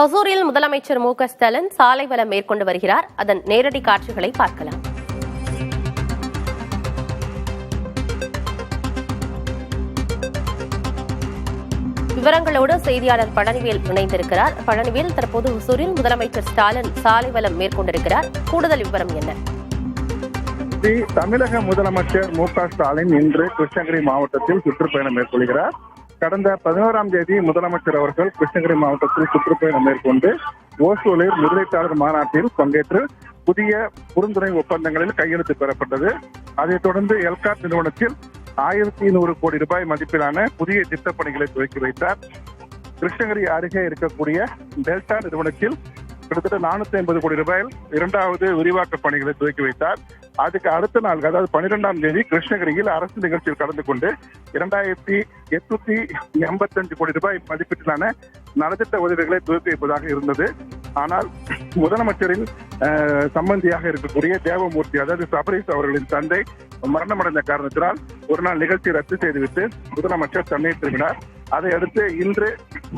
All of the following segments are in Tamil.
ஹொசூரில் முதலமைச்சர் மு.க.ஸ்டாலின் சாலை வலம் மேற்கொண்டு வருகிறார். அதன் நேரடி காட்சிகளை பார்க்கலாம். விவரங்களோடு செய்தியாளர் பழனிவேல் இணைந்திருக்கிறார். பழனிவேல், தற்போது ஹொசூரில் முதலமைச்சர் ஸ்டாலின் சாலை வலம் மேற்கொண்டிருக்கிறார். கூடுதல் விவரம் என்ன? தமிழக முதலமைச்சர் மு.க.ஸ்டாலின் இன்று கிருஷ்ணகிரி மாவட்டத்தில் சுற்றுப்பயணம் மேற்கொள்கிறார். கடந்த 11ஆம் தேதி முதலமைச்சர் அவர்கள் கிருஷ்ணகிரி மாவட்டத்தில் சுற்றுப்பயணம் மேற்கொண்டு ஓசூரில் முதலீட்டாளர் மாநாட்டில் பங்கேற்று புதிய புரிந்துணர்வு ஒப்பந்தங்களில் கையெழுத்து பெறப்பட்டது. அதைத் தொடர்ந்து எல்காட் நிறுவனத்தில் 1100 கோடி ரூபாய் மதிப்பிலான புதிய திட்டப் பணிகளை துவக்கி வைத்தார். கிருஷ்ணகிரி அருகே இருக்கக்கூடிய டெல்டா நிறுவனத்தில் கிட்டத்தட்ட 450 கோடி ரூபாயில் இரண்டாவது விரிவாக்க பணிகளை துவக்கி வைத்தார். அதுக்கு அடுத்த நாள், அதாவது 12ஆம் தேதி கிருஷ்ணகிரியில் அரசு நிகழ்ச்சியில் கலந்து கொண்டு 2885 கோடி ரூபாய் மதிப்பீட்டிலான நலத்திட்ட உதவிகளை துவக்கி வைப்பதாக இருந்தது. ஆனால் முதலமைச்சரின் சம்பந்தியாக இருக்கக்கூடிய தேவமூர்த்தி, அதாவது சபரீஷ் அவர்களின் தந்தை மரணமடைந்த காரணத்தினால் ஒரு நாள் நிகழ்ச்சி ரத்து செய்துவிட்டு முதலமைச்சர் சென்னை திரும்பினார். அதையடுத்து இன்று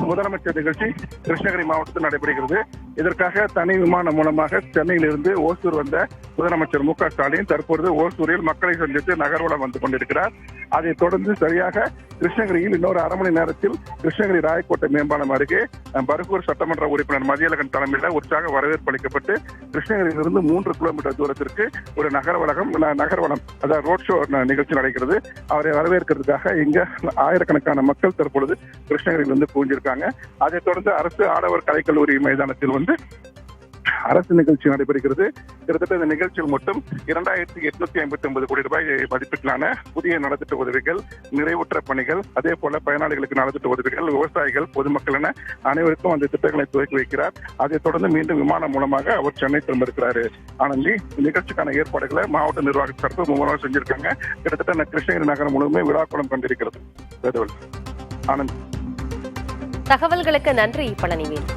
முதலமைச்சர் நிகழ்ச்சி கிருஷ்ணகிரி மாவட்டத்தில் நடைபெறுகிறது. இதற்காக தனி விமானம் மூலமாக சென்னையிலிருந்து ஓசூர் வந்த முதலமைச்சர் மு.க.ஸ்டாலின் தற்பொழுது ஓசூரில் மக்களை சந்தித்து நகர்வலம் வந்து கொண்டிருக்கிறார். அதைத் தொடர்ந்து சரியாக கிருஷ்ணகிரியில் இன்னொரு அரை மணி நேரத்தில் கிருஷ்ணகிரி ராயக்கோட்டை மேம்பாலம் அருகே பர்கூர் சட்டமன்ற உறுப்பினர் மதியழகன் தலைமையில் உற்சாக வரவேற்பு அளிக்கப்பட்டு கிருஷ்ணகிரியிலிருந்து 3 கிலோமீட்டர் தூரத்திற்கு ஒரு நகர்வலம், அதாவது ரோட் ஷோ நிகழ்ச்சி நடக்கிறது. அவரை வரவேற்கிறதுக்காக இங்க ஆயிரக்கணக்கான மக்கள் தற்பொழுது கிருஷ்ணகிரியிலிருந்து குவிஞ்சிருக்காங்க. அதைத் தொடர்ந்து அரசு ஆடவர் கலைக்கல்லூரி மைதானத்தில் அரசு நிகழ்ச்சி நடைபெறுகிறது. கிட்டத்தட்ட இந்த நிகழ்ச்சியில் மட்டும் 2859 கோடி ரூபாய் மதிப்பீட்டிலான புதிய நலத்திட்ட உதவிகள், நிறைவுற்ற பணிகள், அதே போல பயனாளிகளுக்கு நலத்திட்ட உதவிகள், விவசாயிகள், பொதுமக்கள் என அனைவருக்கும் அந்த திட்டங்களை துவக்கி வைக்கிறார். அதைத் தொடர்ந்து மீண்டும் விமானம் மூலமாக அவர் சென்னை திரும்பியிருக்கிறார். ஆனந்தி, நிகழ்ச்சிக்கான ஏற்பாடுகளை மாவட்ட நிர்வாக தரப்பு மூலமாக செஞ்சிருக்காங்க. கிட்டத்தட்ட கிருஷ்ணகிரி நகரம் முழுவதுமே விழாக்குளம் கண்டிருக்கிறது. ஆனந்த், தகவல்களுக்கு நன்றி பழனிவேல்.